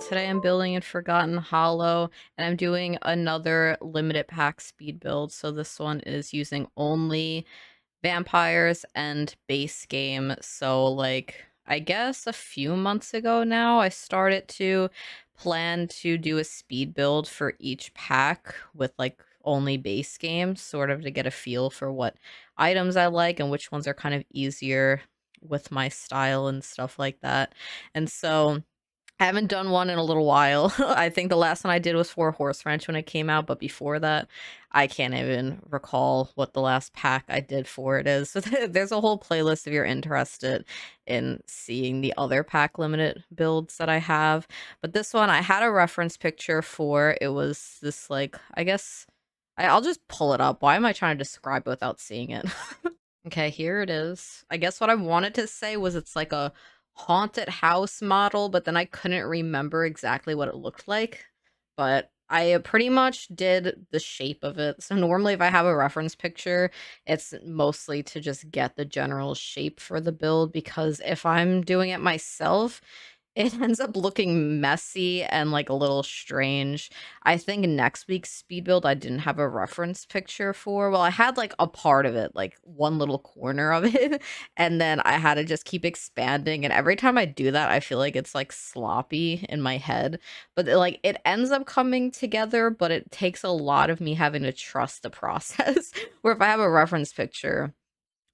Today I'm building in Forgotten Hollow, and I'm doing another limited pack speed build. So this one is using only vampires and base game. So like I guess a few months ago now, I started to plan to do a speed build for each pack with like only base game, sort of to get a feel for what items I like and which ones are kind of easier with my style and stuff like that. And so I haven't done one in a little while. I think the last one I did was for Horse Ranch when it came out, but before that, I can't even recall what the last pack I did for it is. So there's a whole playlist if you're interested in seeing the other pack limited builds that I have. But this one I had a reference picture for. It was this like, I guess I'll just pull it up. Why am I trying to describe it without seeing it? Okay, here it is. I guess what I wanted to say was it's like a haunted house model, but then I couldn't remember exactly what it looked like. But I pretty much did the shape of it. So normally if I have a reference picture, it's mostly to just get the general shape for the build, because if I'm doing it myself, it ends up looking messy and, like, a little strange. I think next week's speed build, I didn't have a reference picture for. Well, I had, like, a part of it, like, one little corner of it, and then I had to just keep expanding, and every time I do that, I feel like it's, like, sloppy in my head. But, like, it ends up coming together, but it takes a lot of me having to trust the process, where if I have a reference picture,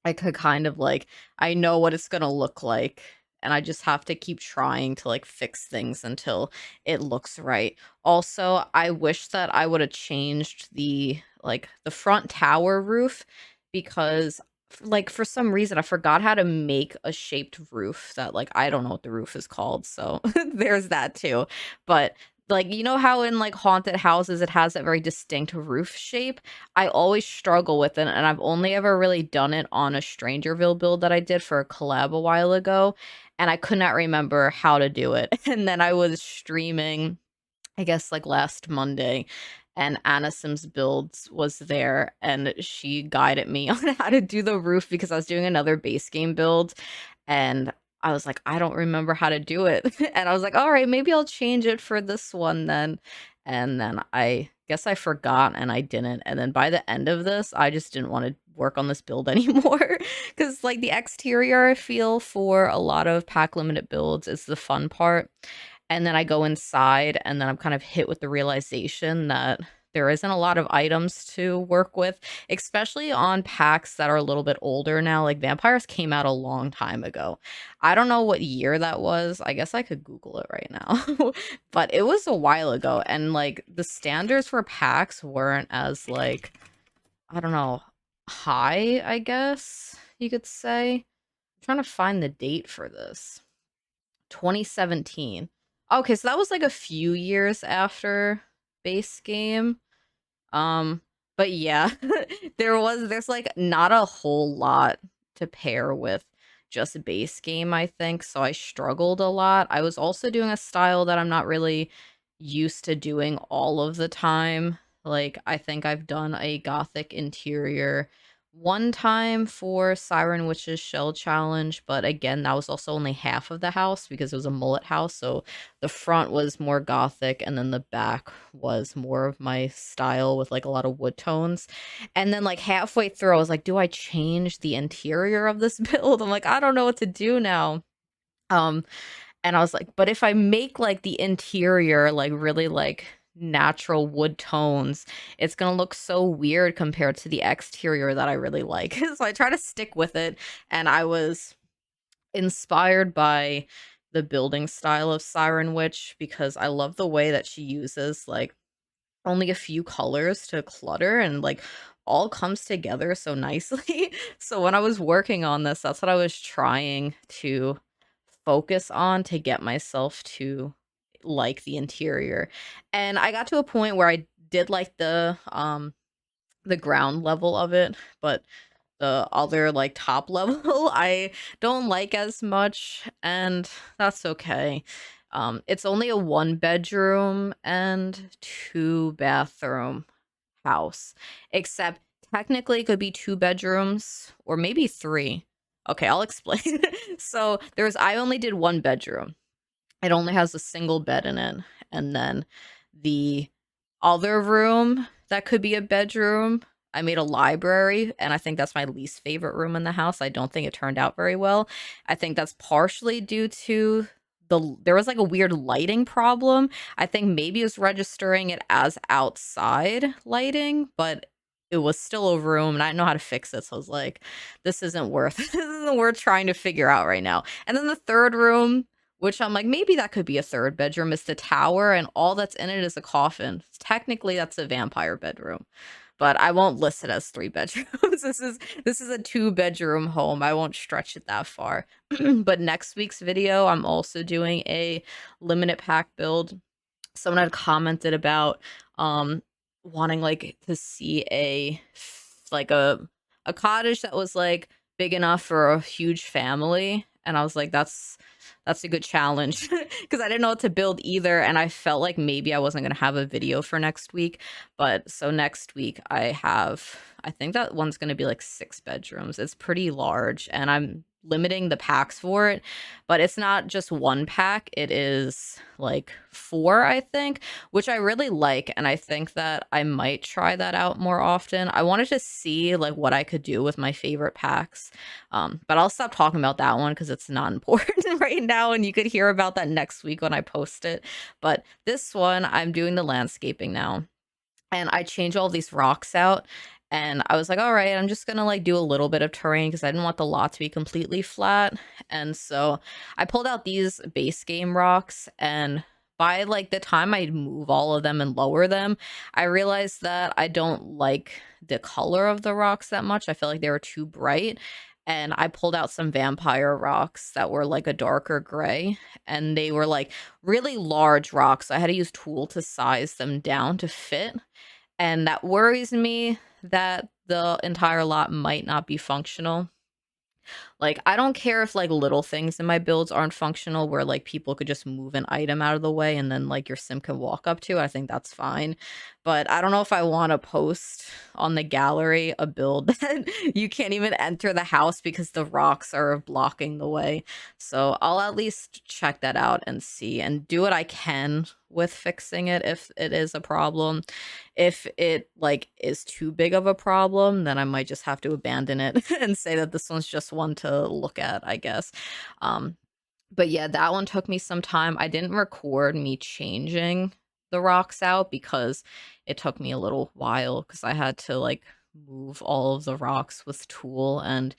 I could kind of like I know what it's gonna look like, and I just have to keep trying to, like, fix things until it looks right. Also, I wish that I woulda changed the front tower roof, because, like, for some reason, I forgot how to make a shaped roof that, like, I don't know what the roof is called, so there's that too. But, like, you know how in, like, haunted houses, it has that very distinct roof shape? I always struggle with it, and I've only ever really done it on a Strangerville build that I did for a collab a while ago, and I could not remember how to do it. And then I was streaming, I guess, like, last Monday, and Anna Sims Builds was there, and she guided me on how to do the roof because I was doing another base game build, and I was like, "I don't remember how to do it." And I was like, "Alright, maybe I'll change it for this one then." And then I guess I forgot and I didn't, and then by the end of this, I just didn't wanna work on this build anymore, because like, the exterior I feel for a lot of pack limited builds is the fun part, and then I go inside, and then I'm kind of hit with the realization that there isn't a lot of items to work with, especially on packs that are a little bit older now. Like, Vampires came out a long time ago. I don't know what year that was. I guess I could Google it right now. But it was a while ago, and, like, the standards for packs weren't as, like, I don't know, high, I guess you could say. I'm trying to find the date for this. 2017. Okay, so that was, like, a few years after base game. Um, but yeah, there's, like, not a whole lot to pair with just base game, I think, so I struggled a lot. I was also doing a style that I'm not really used to doing all of the time. Like, I think I've done a Gothic interior one time for Siren Witch's Shell Challenge, but again, that was also only half of the house because it was a mullet house, so the front was more Gothic, and then the back was more of my style with, like, a lot of wood tones. And then, like, halfway through, I was like, "Do I change the interior of this build?" I'm like, "I don't know what to do now." Um, and I was like, "But if I make, like, the interior, like, really, like, natural wood tones, it's gonna look so weird compared to the exterior that I really like." So I try to stick with it, and I was inspired by the building style of Siren Witch because I love the way that she uses, like, only a few colors to clutter and, like, all comes together so nicely. So when I was working on this, that's what I was trying to focus on to get myself to like the interior. And I got to a point where I did like the ground level of it, but the other, like, top level, I don't like as much, and that's okay. It's only a one-bedroom and two-bathroom house, except technically it could be two bedrooms or maybe three. Okay, I'll explain. So, I only did one bedroom, It only has a single bed in it, and then the other room that could be a bedroom, I made a library, and I think that's my least favorite room in the house. I don't think it turned out very well. I think that's partially due to there was like a weird lighting problem. I think maybe it was registering it as outside lighting, but it was still a room, and I didn't know how to fix it. So I was like, this isn't worth this isn't worth trying to figure out right now. And then the third room, which I'm like, maybe that could be a third bedroom, is the tower, and all that's in it is a coffin. Technically, that's a vampire bedroom, but I won't list it as 3 bedrooms. This is a 2-bedroom home. I won't stretch it that far. But next week's video, I'm also doing a limited pack build. Someone had commented about wanting like to see like a cottage that was like big enough for a huge family, and I was like, that's a good challenge because I didn't know what to build either, and I felt like maybe I wasn't gonna have a video for next week. But so next week I think that one's gonna be like 6 bedrooms. It's pretty large, and I'm limiting the packs for it, but it's not just 1 pack, it is like 4, I think, which I really like, and I think that I might try that out more often. I wanted to see like what I could do with my favorite packs, but I'll stop talking about that one because it's not important right now, and you could hear about that next week when I post it. But this one, I'm doing the landscaping now, and I change all these rocks out, and I was like, "All right, I'm just gonna, like, do a little bit of terrain because I didn't want the lot to be completely flat." And so I pulled out these base game rocks, and by, like, the time I move all of them and lower them, I realized that I don't like the color of the rocks that much. I feel like they were too bright, and I pulled out some vampire rocks that were, like, a darker gray, and they were, like, really large rocks. So I had to use tool to size them down to fit, and that worries me that the entire lot might not be functional. Like, I don't care if, like, little things in my builds aren't functional where, like, people could just move an item out of the way and then, like, your sim can walk up to it. I think that's fine. But I don't know if I wanna post on the gallery a build that you can't even enter the house because the rocks are blocking the way. So I'll at least check that out and see and do what I can with fixing it if it is a problem. If it, like, is too big of a problem, then I might just have to abandon it and say that this one's just one to look at, I guess. Um, but yeah, that one took me some time. I didn't record me changing the rocks out because it took me a little while because I had to, like, move all of the rocks with tool and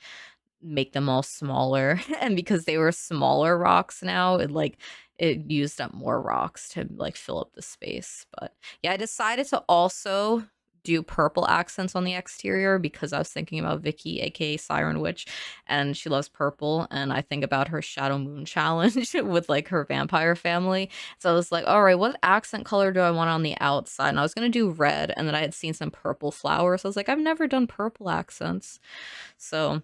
make them all smaller. And because they were smaller rocks now, it used up more rocks to like fill up the space. But yeah, I decided to also do purple accents on the exterior because I was thinking about Vicky, aka Siren Witch, and she loves purple. And I think about her Shadow Moon challenge with like her vampire family. So I was like, all right, what accent color do I want on the outside? And I was gonna do red, and then I had seen some purple flowers. So I was like, I've never done purple accents. So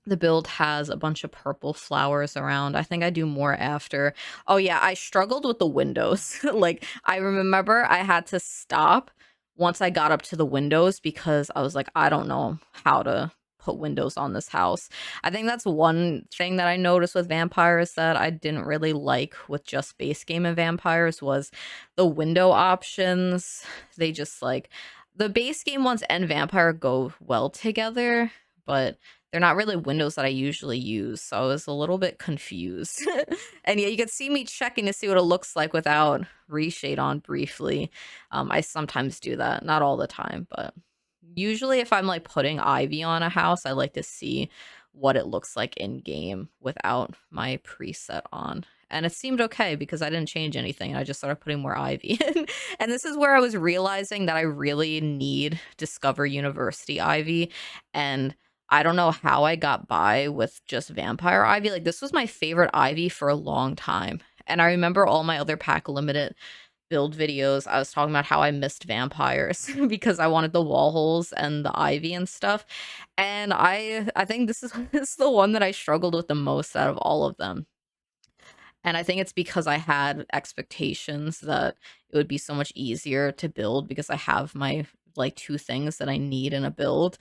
the build has a bunch of purple flowers around. I think I do more after. Oh yeah, I struggled with the windows. Like, I remember I had to stop once I got up to the windows because I was like, I don't know how to put windows on this house. I think that's one thing that I noticed with vampires that I didn't really like with just base game and vampires was the window options. They just like the base game ones and vampire go well together, but they're not really windows that I usually use, so I was a little bit confused. And yeah, you can see me checking to see what it looks like without reshade on briefly. I sometimes do that, not all the time, but usually if I'm like putting ivy on a house, I like to see what it looks like in game without my preset on. And it seemed okay because I didn't change anything. I just started putting more ivy in. And this is where I was realizing that I really need Discover University ivy. And I don't know how I got by with just vampire ivy. Like, this was my favorite ivy for a long time. And I remember all my other pack limited build videos, I was talking about how I missed vampires because I wanted the wall holes and the ivy and stuff. And I think this is this is the one that I struggled with the most out of all of them. And I think it's because I had expectations that it would be so much easier to build because I have my like 2 things that I need in a build.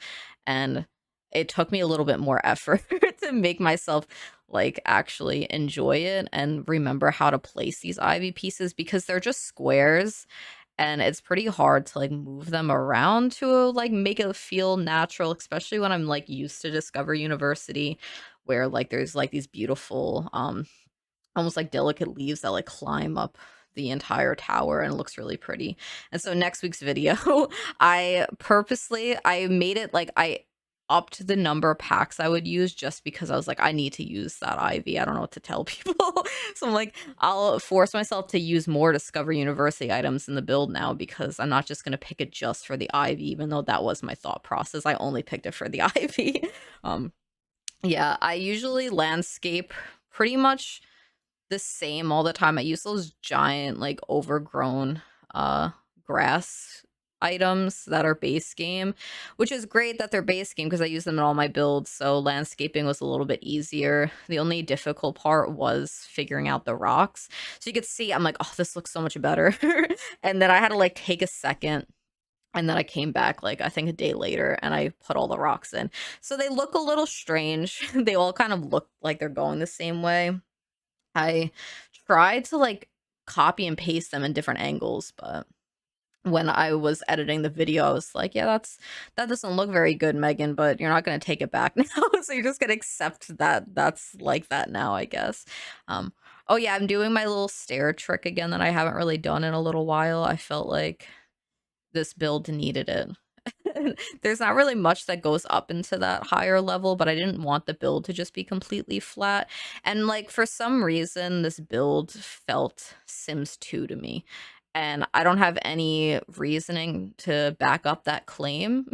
And it took me a little bit more effort to make myself like actually enjoy it and remember how to place these ivy pieces because they're just squares and it's pretty hard to like move them around to like make it feel natural, especially when I'm like used to Discover University where like there's like these beautiful almost like delicate leaves that like climb up the entire tower and it looks really pretty. And so next week's video, I made it like I upped the number of packs I would use just because I was like, I need to use that ivy. I don't know what to tell people. So I'm like, I'll force myself to use more Discover University items in the build now because I'm not just gonna pick it just for the ivy, even though that was my thought process. I only picked it for the ivy. Um yeah, I usually landscape pretty much the same all the time. I use those giant, like, overgrown, uh, grass items that are base game, which is great that they're base game because I use them in all my builds, so landscaping was a little bit easier. The only difficult part was figuring out the rocks. So you could see, I'm like, "Oh, this looks so much better." And then I had to, like, take a second, and then I came back, like, I think a day later, and I put all the rocks in. So they look a little strange. They all kind of look like they're going the same way. I tried to, like, copy and paste them in different angles, but when I was editing the video, I was like, "Yeah, that doesn't look very good, Megan, but you're not gonna take it back now, so you're just gonna accept that that's like that now, I guess." Um, oh, yeah, I'm doing my little stair trick again that I haven't really done in a little while. I felt like this build needed it. There's not really much that goes up into that higher level, but I didn't want the build to just be completely flat. And like for some reason, this build felt Sims 2 to me. And I don't have any reasoning to back up that claim.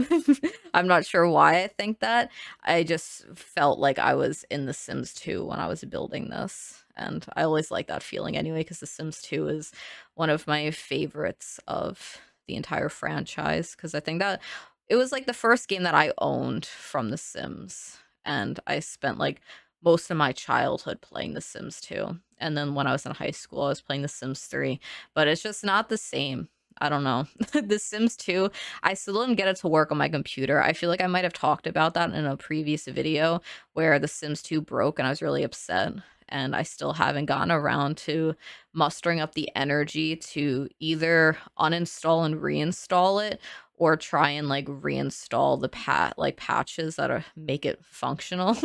I'm not sure why I think that. I just felt like I was in The Sims 2 when I was building this. And I always like that feeling anyway, because The Sims 2 is one of my favorites of the entire franchise. Because I think that it was like the first game that I owned from The Sims, and I spent like most of my childhood playing The Sims 2. And then when I was in high school, I was playing The Sims 3, but it's just not the same. I don't know. The Sims 2, I still didn't get it to work on my computer. I feel like I might have talked about that in a previous video where The Sims 2 broke and I was really upset. And I still haven't gotten around to mustering up the energy to either uninstall and reinstall it or try and like reinstall the patches that are make it functional.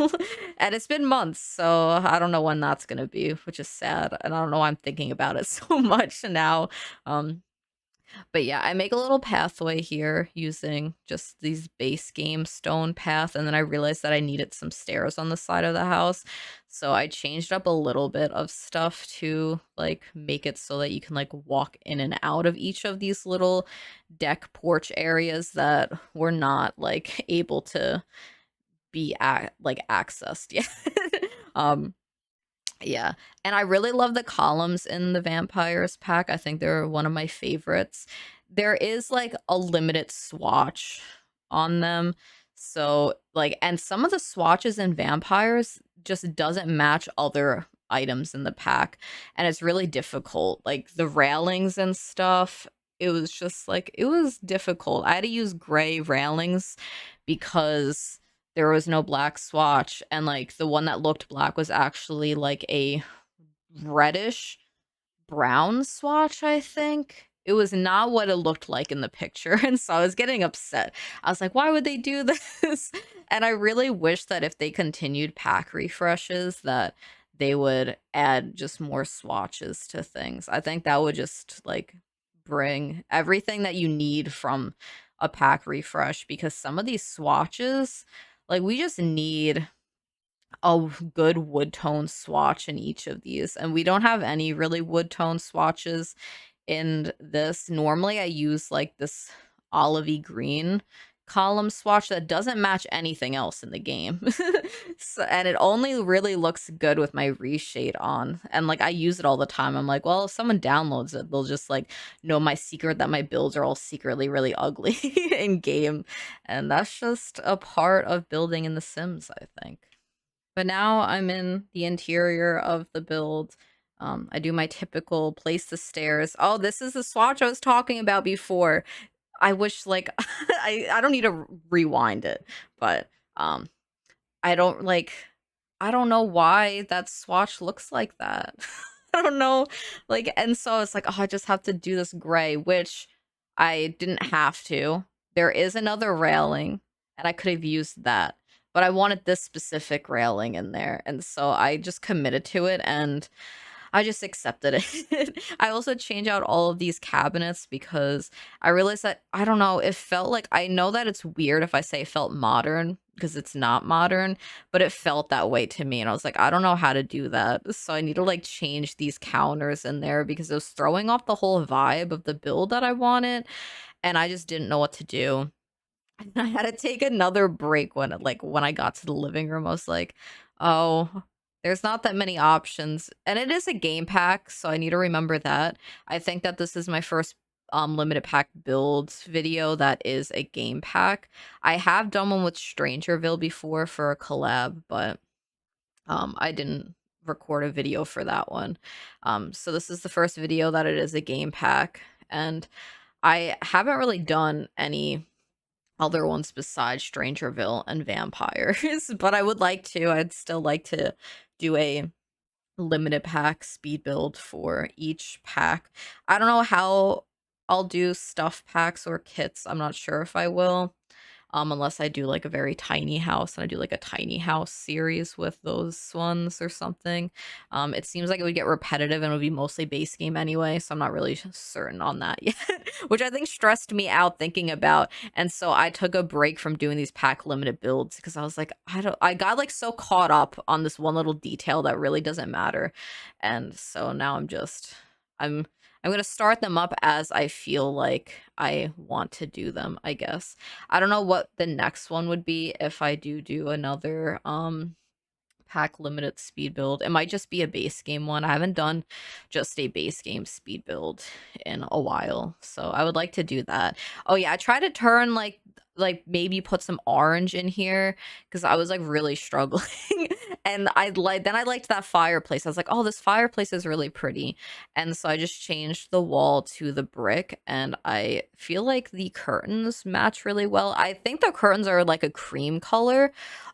And it's been months, so I don't know when that's gonna be, which is sad. And I don't know why I'm thinking about it so much now. Um, but yeah, I make a little pathway here using just these base game stone path, and then I realized that I needed some stairs on the side of the house. So I changed up a little bit of stuff to like make it so that you can like walk in and out of each of these little deck porch areas that were not like able to be like accessed yet. um yeah, and I really love the columns in the Vampires pack. I think they're one of my favorites. There is like a limited swatch on them. So, like, and some of the swatches in Vampires just doesn't match other items in the pack. And it's really difficult. Like the railings and stuff, it was just like, it was difficult. I had to use gray railings because there was no black swatch, and like the one that looked black was actually like a reddish brown swatch, I think. It was not what it looked like in the picture, and so I was getting upset. I was like, why would they do this? And I really wish that if they continued pack refreshes that they would add just more swatches to things. I think that would just like bring everything that you need from a pack refresh, because some of these swatches, like we just need a good wood tone swatch in each of these, and we don't have any really wood tone swatches in this. Normally I use like this olivey green column swatch that doesn't match anything else in the game. So, and it only really looks good with my reshade on, and like I use it all the time. I'm like, well, if someone downloads it, they'll just like know my secret that my builds are all secretly really ugly in game, and that's just a part of building in The Sims, I think. But now I'm in the interior of the build. I do my typical place the stairs. Oh, this is the swatch I was talking about before. I wish like I don't need to rewind it, but Um, I don't like I don't know why that swatch looks like that. I don't know, like, and so it's like, oh, I just have to do this gray, which I didn't have to. There is another railing, and I could have used that, but I wanted this specific railing in there, and so I just committed to it, and I just accepted it. I also change out all of these cabinets because I realized that, I don't know, it felt like, I know that it's weird if I say it felt modern because it's not modern, but it felt that way to me. And I was like, I don't know how to do that. So I need to like change these counters in there because it was throwing off the whole vibe of the build that I wanted. And I just didn't know what to do. And I had to take another break when I got to the living room. I was like, "Oh, there's not that many options." And it is a game pack, so I need to remember that. I think that this is my first limited pack builds video that is a game pack. I have done one with Strangerville before for a collab, but I didn't record a video for that one. So this is the first video that it is a game pack, and I haven't really done any other ones besides Strangerville and vampires, but I would like to. I'd still like to do a limited pack speed build for each pack. I don't know how I'll do stuff packs or kits. I'm not sure if I will. Unless I do like a very tiny house and I do like a tiny house series with those ones or something. It seems like it would get repetitive and it would be mostly base game anyway, so I'm not really certain on that yet, which I think stressed me out thinking about. And so I took a break from doing these pack limited builds because I was like, I got like so caught up on this one little detail that really doesn't matter. And so now I'm I'm gonna start them up as I feel like I want to do them, I guess. I don't know what the next one would be if I do another pack limited speed build. It might just be a base game one. I haven't done just a base game speed build in a while, so I would like to do that. Oh yeah, I try to turn like maybe put some orange in here because I was like really struggling. And I liked that fireplace. I was like, oh, this fireplace is really pretty. And so I just changed the wall to the brick, and I feel like the curtains match really well. I think the curtains are like a cream color,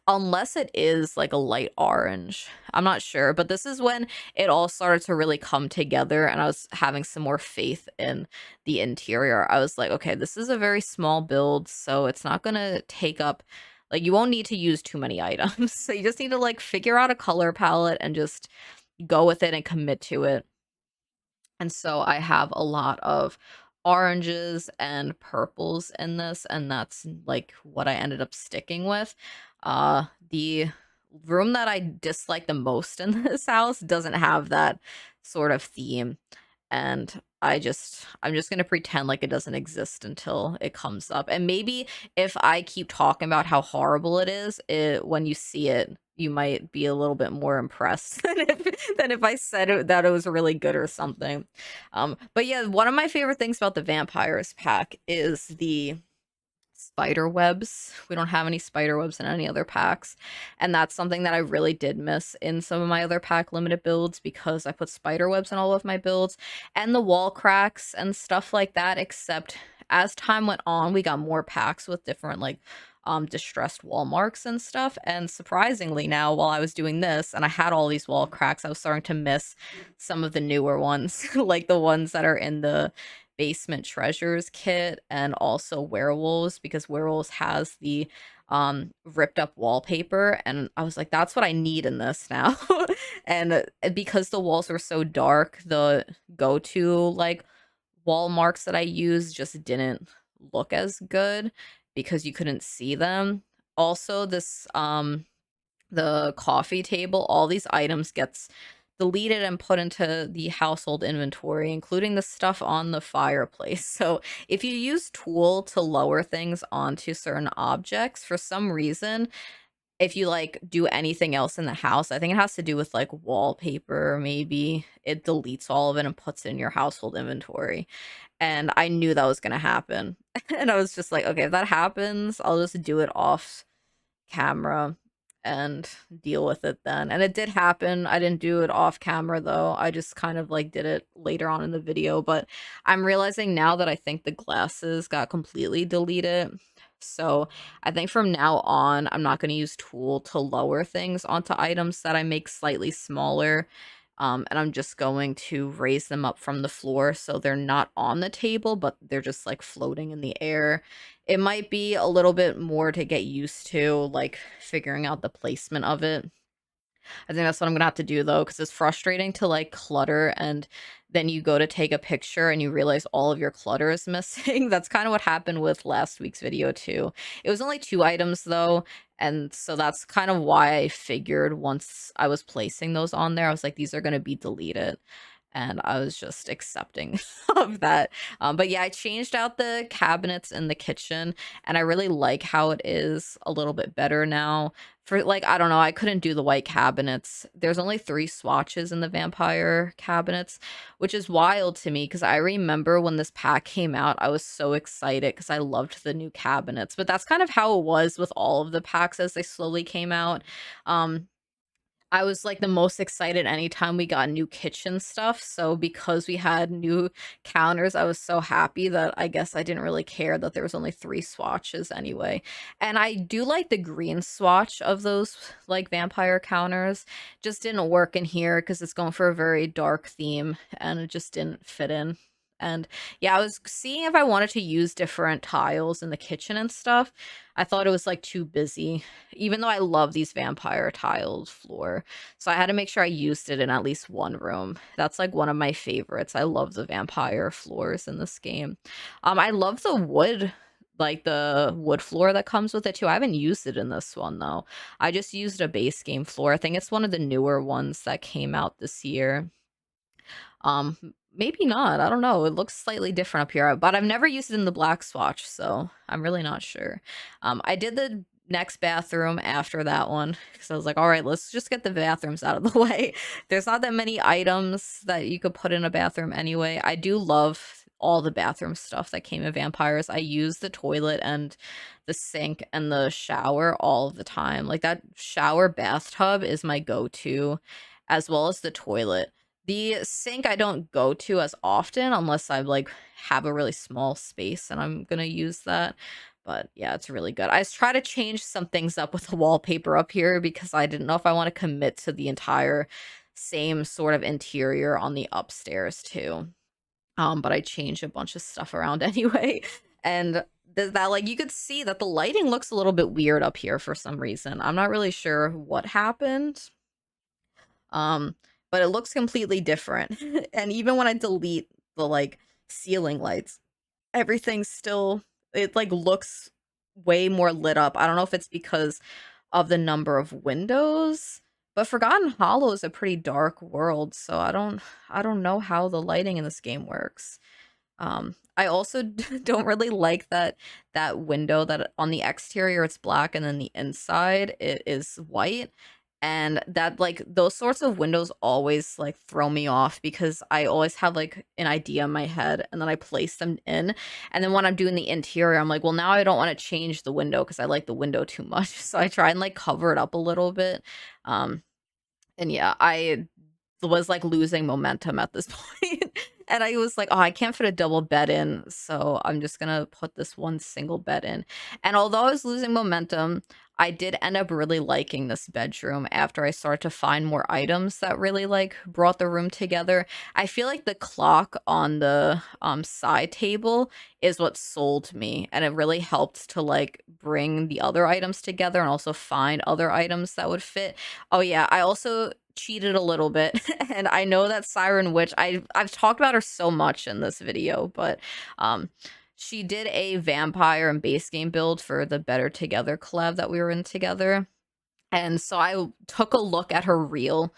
unless it is like a light orange. I'm not sure, but this is when it all started to really come together and I was having some more faith in the interior. I was like, okay, this is a very small build, so it's not gonna take up, like, you won't need to use too many items. So you just need to like figure out a color palette and just go with it and commit to it. And so I have a lot of oranges and purples in this, and that's like what I ended up sticking with. The room that I dislike the most in this house doesn't have that sort of theme, and I'm just gonna pretend like it doesn't exist until it comes up. And maybe if I keep talking about how horrible it is, when you see it, you might be a little bit more impressed than if I said that it was really good or something. But yeah, one of my favorite things about the vampires pack is the spider webs. We don't have any spider webs in any other packs, and that's something that I really did miss in some of my other pack limited builds because I put spider webs in all of my builds and the wall cracks and stuff like that. Except as time went on, we got more packs with different like distressed wall marks and stuff, and surprisingly now while I was doing this and I had all these wall cracks, I was starting to miss some of the newer ones like the ones that are in the basement treasures kit, and also werewolves, because werewolves has the ripped up wallpaper, and I was like, that's what I need in this now. And because the walls were so dark, the go-to like wall marks that I used just didn't look as good because you couldn't see them. Also, this the coffee table, all these items gets deleted and put into the household inventory, including the stuff on the fireplace. So if you use tool to lower things onto certain objects, for some reason, if you like do anything else in the house, I think it has to do with like wallpaper, maybe it deletes all of it and puts it in your household inventory. And I knew that was gonna happen. And I was just like, okay, if that happens, I'll just do it off camera and deal with it then. And it did happen. I didn't do it off camera though. I just kind of like did it later on in the video, but I'm realizing now that I think the glasses got completely deleted. So I think from now on, I'm not going to use tool to lower things onto items that I make slightly smaller. And I'm just going to raise them up from the floor so they're not on the table, but they're just like floating in the air. It might be a little bit more to get used to, like figuring out the placement of it. I think that's what I'm gonna have to do though, because it's frustrating to like clutter and then you go to take a picture and you realize all of your clutter is missing. That's kind of what happened with last week's video too. It was only 2 items though, and so that's kind of why I figured once I was placing those on there, I was like, these are gonna be deleted. And I was just accepting of that. But yeah, I changed out the cabinets in the kitchen, and I really like how it is a little bit better now. For like, I don't know, I couldn't do the white cabinets. There's only 3 swatches in the vampire cabinets, which is wild to me because I remember when this pack came out, I was so excited because I loved the new cabinets. But that's kind of how it was with all of the packs as they slowly came out. Um, I was, like, the most excited anytime we got new kitchen stuff, so because we had new counters, I was so happy that I guess I didn't really care that there was only 3 swatches anyway, and I do like the green swatch of those, like, vampire counters, just didn't work in here because it's going for a very dark theme, and it just didn't fit in, and, yeah, I was seeing if I wanted to use different tiles in the kitchen and stuff. I thought it was, like, too busy, even though I love these vampire tiled floor. So I had to make sure I used it in at least one room. That's like one of my favorites. I love the vampire floors in this game. I love the wood, like the wood floor that comes with it too. I haven't used it in this one though. I just used a base game floor. I think it's one of the newer ones that came out this year. Maybe not. I don't know. It looks slightly different up here, but I've never used it in the black swatch, so I'm really not sure. I did the next bathroom after that one because I was like, all right, let's just get the bathrooms out of the way. There's not that many items that you could put in a bathroom anyway. I do love all the bathroom stuff that came in vampires. I use the toilet and the sink and the shower all of the time. Like that shower bathtub is my go-to, as well as the toilet. The sink I don't go to as often unless I, like, have a really small space and I'm gonna use that, but yeah, it's really good. I try to change some things up with the wallpaper up here because I didn't know if I wanna commit to the entire same sort of interior on the upstairs too, but I changed a bunch of stuff around anyway, and that, like, you could see that the lighting looks a little bit weird up here for some reason. I'm not really sure what happened. Um, but it looks completely different. And even when I delete the, like, ceiling lights, everything still it, like, looks way more lit up. I don't know if it's because of the number of windows, but Forgotten Hollow is a pretty dark world, so I don't know how the lighting in this game works. I also don't really like that window that on the exterior it's black and then the inside it is white. And that like those sorts of windows always like throw me off because I always have like an idea in my head and then I place them in. And then when I'm doing the interior, I'm like, well, now I don't want to change the window because I like the window too much. So I try and like cover it up a little bit. Um, and yeah, I was, like, losing momentum at this point, and I was like, "Oh, I can't fit a double bed in, so I'm just gonna put this one single bed in." And although I was losing momentum, I did end up really liking this bedroom after I started to find more items that really, like, brought the room together. I feel like the clock on the, side table is what sold me, and it really helped to, like, bring the other items together and also find other items that would fit. Oh, yeah, I also cheated a little bit, and I know that Siren Witch I've talked about her so much in this video, but, um, she did a vampire and base game build for the Better Together collab that we were in together, and so I took a look at her reel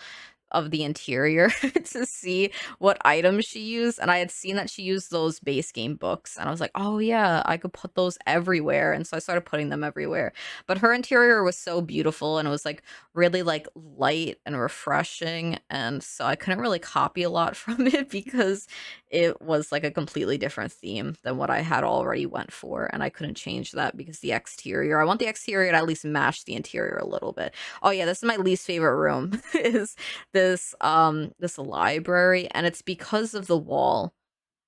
of the interior to see what items she used, and I had seen that she used those base game books, and I was like, "Oh, yeah, I could put those everywhere," and so I started putting them everywhere. But her interior was so beautiful, and it was, like, really, like, light and refreshing, and so I couldn't really copy a lot from it because it was, like, a completely different theme than what I had already went for, and I couldn't change that because the exterior I want the exterior to at least match the interior a little bit. Oh, yeah, this is my least favorite room is this library, and it's because of the wall.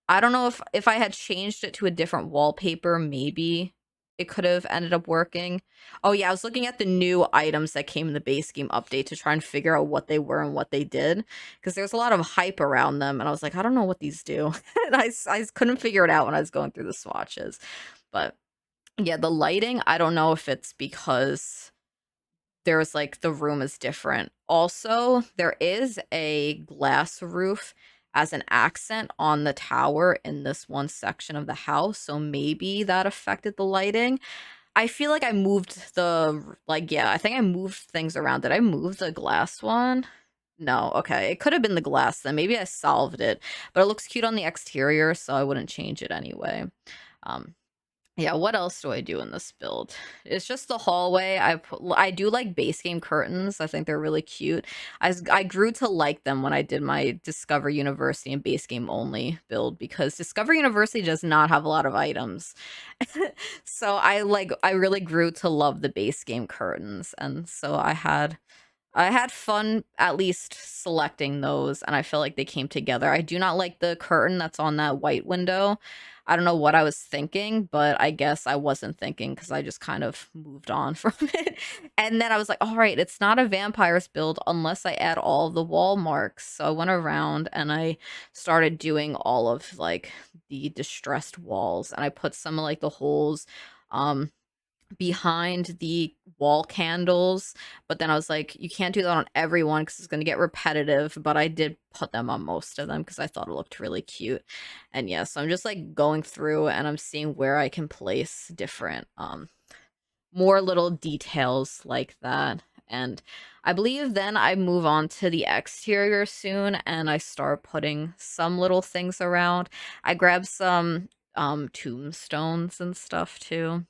I don't know if I had changed it to a different wallpaper, maybe, it could have ended up working. Oh yeah, I was looking at the new items that came in the base game update to try and figure out what they were and what they did, because there's a lot of hype around them, and I was like, I don't know what these do. And I couldn't figure it out when I was going through the swatches. But yeah, the lighting, I don't know if it's because there's like the room is different. Also, there is a glass roof as an accent on the tower in this one section of the house, so maybe that affected the lighting. I feel like I moved yeah, I think I moved things around. Did I move the glass one? No, okay. It could have been the glass then. Maybe I solved it. But it looks cute on the exterior, so I wouldn't change it anyway. Um, yeah, what else do I do in this build? It's just the hallway. I do like base game curtains. I think they're really cute. I grew to like them when I did my Discover University and base game only build, because Discover University does not have a lot of items. So I really grew to love the base game curtains, and so I had fun at least selecting those, and I feel like they came together. I do not like the curtain that's on that white window. I don't know what I was thinking, but I guess I wasn't thinking because I just kind of moved on from it. And then I was like, all right, it's not a vampires build unless I add all the wall marks. So I went around and I started doing all of like the distressed walls, and I put some of like the holes um behind the wall candles, but then I was like, you can't do that on everyone because it's going to get repetitive, but I did put them on most of them because I thought it looked really cute. And yeah, so I'm just like going through and I'm seeing where I can place different more little details like that. And I believe then I move on to the exterior soon and I start putting some little things around. I grab some tombstones and stuff too.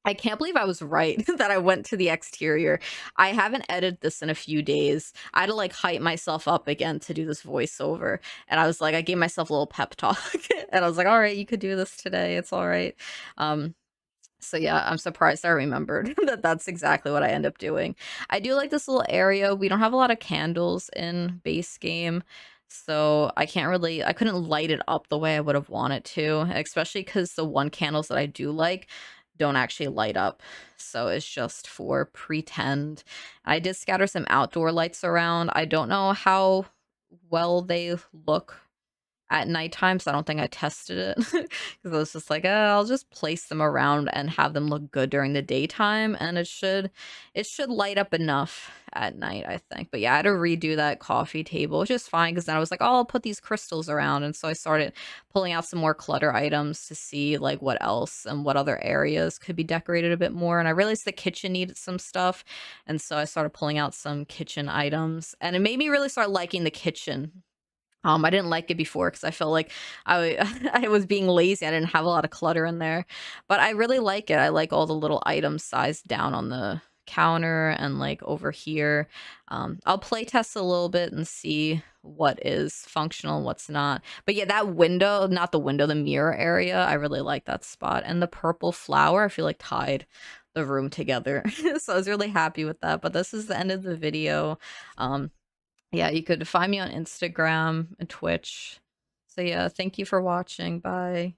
I can't believe I was right that I went to the exterior. I haven't edited this in a few days. I had to like hype myself up again to do this voiceover. And I was like, I gave myself a little pep talk. And I was like, all right, you could do this today. It's all right. Um, so yeah, I'm surprised I remembered that that's exactly what I end up doing. I do like this little area. We don't have a lot of candles in base game, so I couldn't light it up the way I would have wanted to, especially because the one candles that I do like don't actually light up. So it's just for pretend. I did scatter some outdoor lights around. I don't know how well they look at nighttime, so I don't think I tested it because I was just like, I'll just place them around and have them look good during the daytime, and it should light up enough at night, I think. But yeah, I had to redo that coffee table, which is fine because then I was like, oh, I'll put these crystals around, and so I started pulling out some more clutter items to see like what else and what other areas could be decorated a bit more. And I realized the kitchen needed some stuff, and so I started pulling out some kitchen items, and it made me really start liking the kitchen. I didn't like it before because I felt like I was being lazy. I didn't have a lot of clutter in there, but I really like it. I like all the little items sized down on the counter and like over here. I'll play test a little bit and see what is functional and what's not. But yeah, that window, not the window, the mirror area, I really like that spot. And the purple flower, I feel like tied the room together. So I was really happy with that. But this is the end of the video. Um, yeah, you could find me on Instagram and Twitch. So yeah, thank you for watching. Bye.